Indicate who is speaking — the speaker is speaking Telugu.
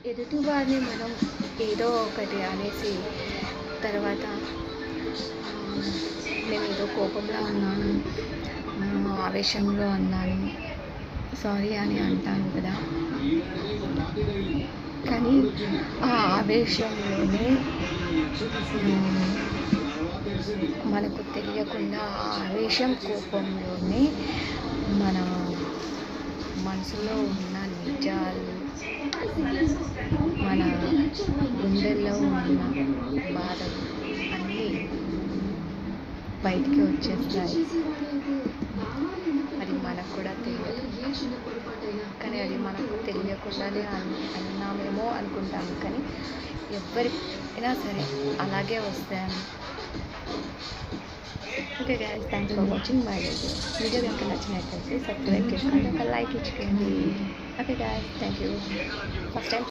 Speaker 1: ఎదుటివారిని మనం ఏదో ఒకటి అనేసి తర్వాత నేను ఏదో కోపంలో అన్నాను, ఆవేశంలో అన్నాను, సారీ అని అంటాను కదా. కానీ ఆ ఆవేశంలోనే మనకు తెలియకుండా ఆ ఆవేశం కోపంలోనే మన మనసులో ఉన్న నిజాలు, మన గుండెల్లో ఉన్న బాధలు అన్నీ బయటికి వచ్చేస్తాయి. అది మనకు కూడా తెలియదు, కానీ అది మనకు తెలియకుండానే అన్నామేమో అనుకుంటాము, కానీ ఎవరికైనా సరే అలాగే వస్తాయని. Okay guys, thanks for watching my video కనుక నచ్చినట్లయితే సబ్స్క్రైబ్ చేసుకోండి, ఒక లైక్ ఇచ్చుకోండి. Okay guys, thank you. First time